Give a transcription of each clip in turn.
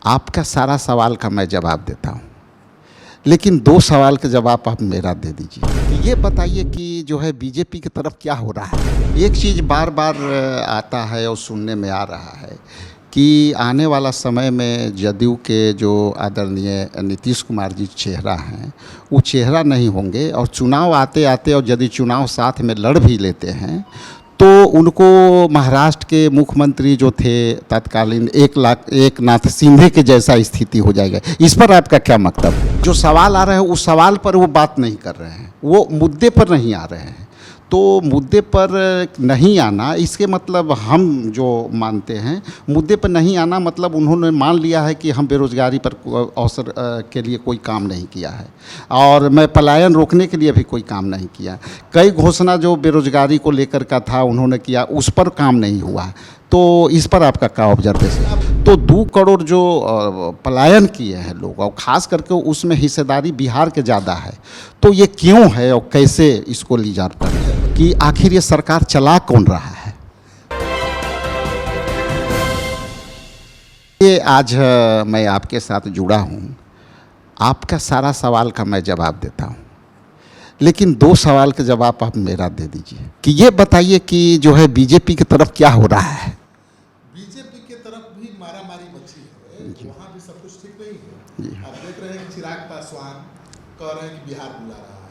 आपका सारा सवाल का मैं जवाब देता हूँ, लेकिन 2 सवाल का जवाब आप मेरा दे दीजिए। कि ये बताइए कि जो है बीजेपी की तरफ क्या हो रहा है? एक चीज़ बार-बार आता है और सुनने में आ रहा है कि आने वाला समय में जदयू के जो आदरणीय नीतीश कुमार जी चेहरा हैं, वो चेहरा नहीं होंगे और चुनाव आते-आते और यदि चुनाव साथ में लड़ भी लेते हैं तो उनको महाराष्ट्र के मुख्यमंत्री जो थे तत्कालीन एकनाथ शिंदे के जैसा स्थिति हो जाएगा। इस पर आपका क्या मतलब है? जो सवाल आ रहे हैं उस सवाल पर वो बात नहीं कर रहे हैं, वो मुद्दे पर नहीं आ रहे हैं। तो मुद्दे पर नहीं आना इसके मतलब हम जो मानते हैं, मुद्दे पर नहीं आना मतलब उन्होंने मान लिया है कि हम बेरोज़गारी पर अवसर के लिए कोई काम नहीं किया है और मैं पलायन रोकने के लिए भी कोई काम नहीं किया। कई घोषणा जो बेरोज़गारी को लेकर का था उन्होंने किया, उस पर काम नहीं हुआ। तो इस पर आपका क्या ऑब्जर्वेशन है? तो 2 करोड़ जो पलायन किए हैं लोग और ख़ास करके उसमें हिस्सेदारी बिहार के ज़्यादा है, तो ये क्यों है और कैसे इसको ली जा रही है कि आखिर ये सरकार चला कौन रहा है? ये आज मैं आपके साथ जुड़ा हूँ, आपका सारा सवाल का मैं जवाब देता हूँ, लेकिन 2 सवाल का जवाब आप मेरा दे दीजिए। कि ये बताइए कि जो है बीजेपी की तरफ क्या हो रहा है? बीजेपी के तरफ भी मारामारी मची है, वहाँ भी सब कुछ ठीक नहीं है। आप देख रहे हैं कि चिराग पासवान कह रहे हैं कि बिहार बुला रहा है,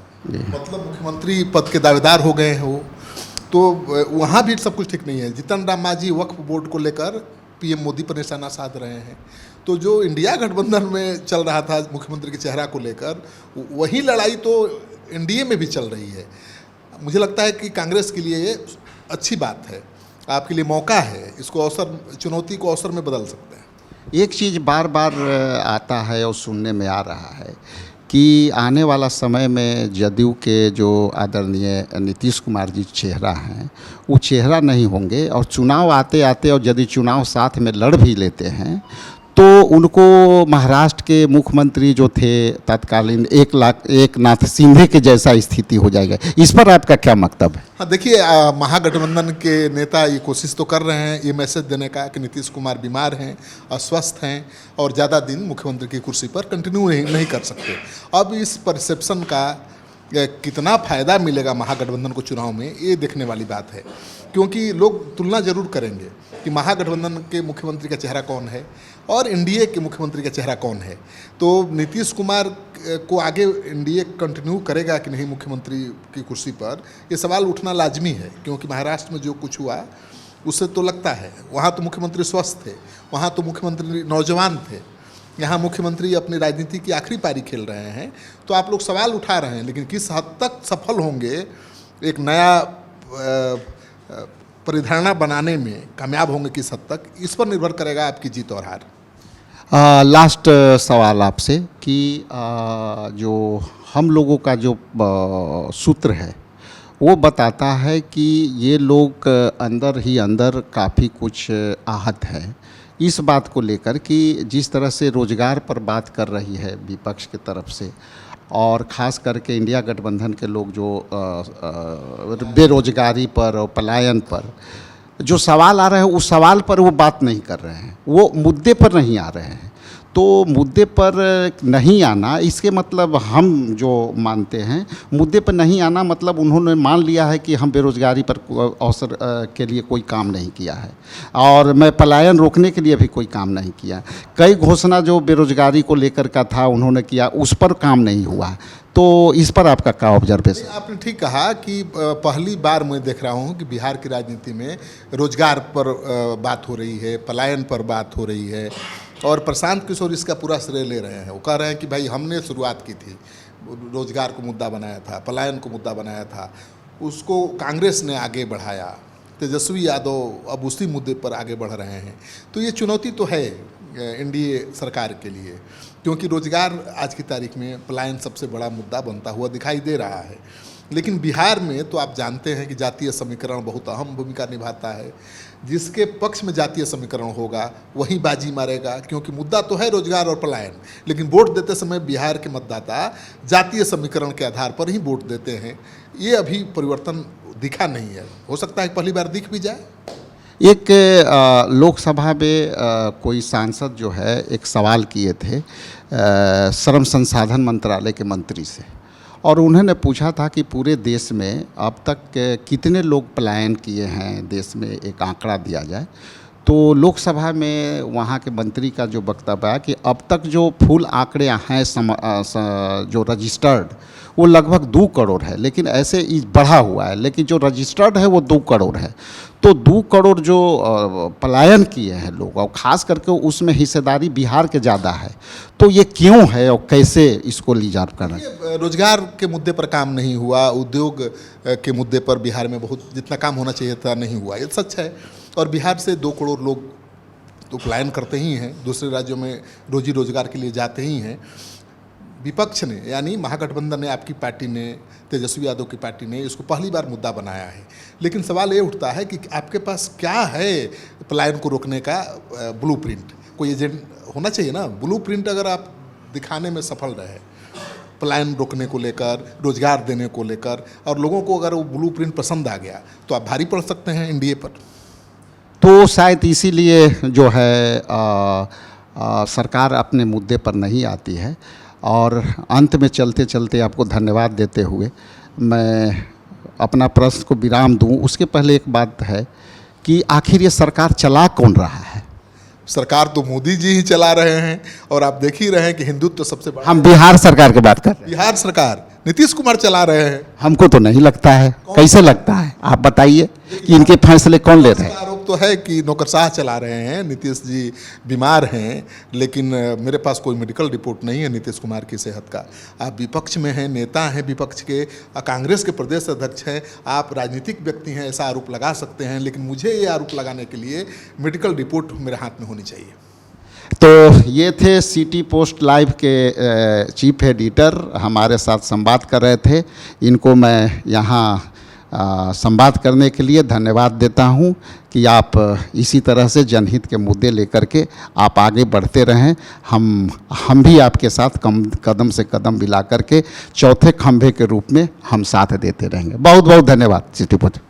मतलब मुख्यमंत्री पद के दावेदार हो गए हैं वो, तो वहाँ भी सब कुछ ठीक नहीं है। जीतन राम मांझी वक्फ बोर्ड को लेकर पीएम मोदी पर निशाना साध रहे हैं। तो जो इंडिया गठबंधन में चल रहा था मुख्यमंत्री के चेहरा को लेकर, वही लड़ाई तो एनडीए में भी चल रही है। मुझे लगता है कि कांग्रेस के लिए ये अच्छी बात है, आपके लिए मौका है, इसको अवसर, चुनौती को अवसर में बदल सकते हैं। एक चीज़ बार-बार आता है और सुनने में आ रहा है कि आने वाला समय में जदयू के जो आदरणीय नीतीश कुमार जी चेहरा हैं, वो चेहरा नहीं होंगे और चुनाव आते-आते और यदि चुनाव साथ में लड़ भी लेते हैं तो उनको महाराष्ट्र के मुख्यमंत्री जो थे तत्कालीन एकनाथ शिंदे के जैसा स्थिति हो जाएगा। इस पर आपका क्या मतलब है? हाँ, देखिए, महागठबंधन के नेता ये कोशिश तो कर रहे हैं ये मैसेज देने का कि नीतीश कुमार बीमार हैं, अस्वस्थ हैं और ज़्यादा दिन मुख्यमंत्री की कुर्सी पर कंटिन्यू नहीं कर सकते। अब इस परसेप्शन का कितना फ़ायदा मिलेगा महागठबंधन को चुनाव में, ये देखने वाली बात है, क्योंकि लोग तुलना जरूर करेंगे कि महागठबंधन के मुख्यमंत्री का चेहरा कौन है और एनडीए के मुख्यमंत्री का चेहरा कौन है। तो नीतीश कुमार को आगे एनडीए कंटिन्यू करेगा कि नहीं मुख्यमंत्री की कुर्सी पर, ये सवाल उठना लाजमी है, क्योंकि महाराष्ट्र में जो कुछ हुआ उससे तो लगता है, वहाँ तो मुख्यमंत्री स्वस्थ थे, वहाँ तो मुख्यमंत्री नौजवान थे, यहाँ मुख्यमंत्री अपनी राजनीति की आखिरी पारी खेल रहे हैं। तो आप लोग सवाल उठा रहे हैं, लेकिन किस हद तक सफल होंगे, एक नया परिधारणा बनाने में कामयाब होंगे किस हद तक, इस पर निर्भर करेगा आपकी जीत और हार। लास्ट सवाल आपसे कि जो हम लोगों का जो सूत्र है वो बताता है कि ये लोग अंदर ही अंदर काफ़ी कुछ आहत हैं इस बात को लेकर कि जिस तरह से रोज़गार पर बात कर रही है विपक्ष की तरफ से, और ख़ास करके इंडिया गठबंधन के लोग जो बेरोजगारी पर और पलायन पर जो सवाल आ रहे हैं उस सवाल पर वो बात नहीं कर रहे हैं, वो मुद्दे पर नहीं आ रहे हैं। तो मुद्दे पर नहीं आना इसके मतलब हम जो मानते हैं, मुद्दे पर नहीं आना मतलब उन्होंने मान लिया है कि हम बेरोज़गारी पर अवसर के लिए कोई काम नहीं किया है और मैं पलायन रोकने के लिए भी कोई काम नहीं किया। कई घोषणा जो बेरोज़गारी को लेकर का था उन्होंने किया, उस पर काम नहीं हुआ। तो इस पर आपका क्या ऑब्जर्वेशन? आपने ठीक कहा कि पहली बार मैं देख रहा हूँ कि बिहार की राजनीति में रोजगार पर बात हो रही है, पलायन पर बात हो रही है, और प्रशांत किशोर इसका पूरा श्रेय ले रहे हैं। वो कह रहे हैं कि भाई हमने शुरुआत की थी, रोजगार को मुद्दा बनाया था, पलायन को मुद्दा बनाया था, उसको कांग्रेस ने आगे बढ़ाया, तेजस्वी यादव अब उसी मुद्दे पर आगे बढ़ रहे हैं। तो ये चुनौती तो है एनडीए सरकार के लिए, क्योंकि रोजगार आज की तारीख में पलायन सबसे बड़ा मुद्दा बनता हुआ दिखाई दे रहा है। लेकिन बिहार में तो आप जानते हैं कि जातीय समीकरण बहुत अहम भूमिका निभाता है। जिसके पक्ष में जातीय समीकरण होगा वही बाजी मारेगा, क्योंकि मुद्दा तो है रोजगार और पलायन, लेकिन वोट देते समय बिहार के मतदाता जातीय समीकरण के आधार पर ही वोट देते हैं। ये अभी परिवर्तन दिखा नहीं है, हो सकता है पहली बार दिख भी जाए। एक लोकसभा में कोई सांसद जो है एक सवाल किए थे श्रम संसाधन मंत्रालय के मंत्री से, और उन्होंने पूछा था कि पूरे देश में अब तक कितने लोग पलायन किए हैं, देश में एक आंकड़ा दिया जाए। तो लोकसभा में वहाँ के मंत्री का जो वक्तव्य है कि अब तक जो फुल आंकड़े हैं जो रजिस्टर्ड वो लगभग 2 करोड़ है, लेकिन ऐसे बढ़ा हुआ है, लेकिन जो रजिस्टर्ड है वो 2 करोड़ है। तो 2 करोड़ जो पलायन किए हैं लोग, और ख़ास करके उसमें हिस्सेदारी बिहार के ज़्यादा है, तो ये क्यों है और कैसे इसको रिजॉल्व करना? रोजगार के मुद्दे पर काम नहीं हुआ, उद्योग के मुद्दे पर बिहार में बहुत जितना काम होना चाहिए था नहीं हुआ, ये सच है। और बिहार से 2 करोड़ लोग तो पलायन करते ही हैं, दूसरे राज्यों में रोजी रोजगार के लिए जाते ही हैं। विपक्ष ने यानी महागठबंधन ने, आपकी पार्टी ने, तेजस्वी यादव की पार्टी ने इसको पहली बार मुद्दा बनाया है। लेकिन सवाल ये उठता है कि आपके पास क्या है पलायन को रोकने का ब्लूप्रिंट? कोई एजेंट होना चाहिए ना। ब्लूप्रिंट अगर आप दिखाने में सफल रहे पलायन रोकने को लेकर, रोजगार देने को लेकर, और लोगों को अगर वो ब्लूप्रिंट पसंद आ गया तो आप भारी पड़ सकते हैं एनडीए पर। तो शायद इसीलिए जो है सरकार अपने मुद्दे पर नहीं आती है। और अंत में चलते चलते आपको धन्यवाद देते हुए मैं अपना प्रश्न को विराम दूं, उसके पहले एक बात है कि आखिर ये सरकार चला कौन रहा है? सरकार तो मोदी जी ही चला रहे हैं, और आप देख ही रहे हैं कि हिंदुत्व तो सबसे बड़ा। हम बिहार सरकार की बात कर रहे हैं। बिहार सरकार नीतीश कुमार चला रहे हैं। हमको तो नहीं लगता है। कैसे लगता है आप बताइए कि इनके फैसले कौन ले रहे हैं? आरोप तो है कि नौकरशाह चला रहे हैं, नीतीश जी बीमार हैं, लेकिन मेरे पास कोई मेडिकल रिपोर्ट नहीं है नीतीश कुमार की सेहत का। आप विपक्ष में हैं, नेता हैं विपक्ष के, कांग्रेस के प्रदेश अध्यक्ष हैं, आप राजनीतिक व्यक्ति हैं, ऐसा आरोप लगा सकते हैं, लेकिन मुझे ये आरोप लगाने के लिए मेडिकल रिपोर्ट मेरे हाथ में होनी चाहिए। तो ये थे सिटी पोस्ट लाइव के चीफ एडिटर, हमारे साथ संवाद कर रहे थे। इनको मैं यहाँ संवाद करने के लिए धन्यवाद देता हूँ कि आप इसी तरह से जनहित के मुद्दे लेकर के आप आगे बढ़ते रहें। हम भी आपके साथ कदम से कदम मिला करके चौथे खंभे के रूप में हम साथ देते रहेंगे। बहुत बहुत धन्यवाद सिटी पोस्ट।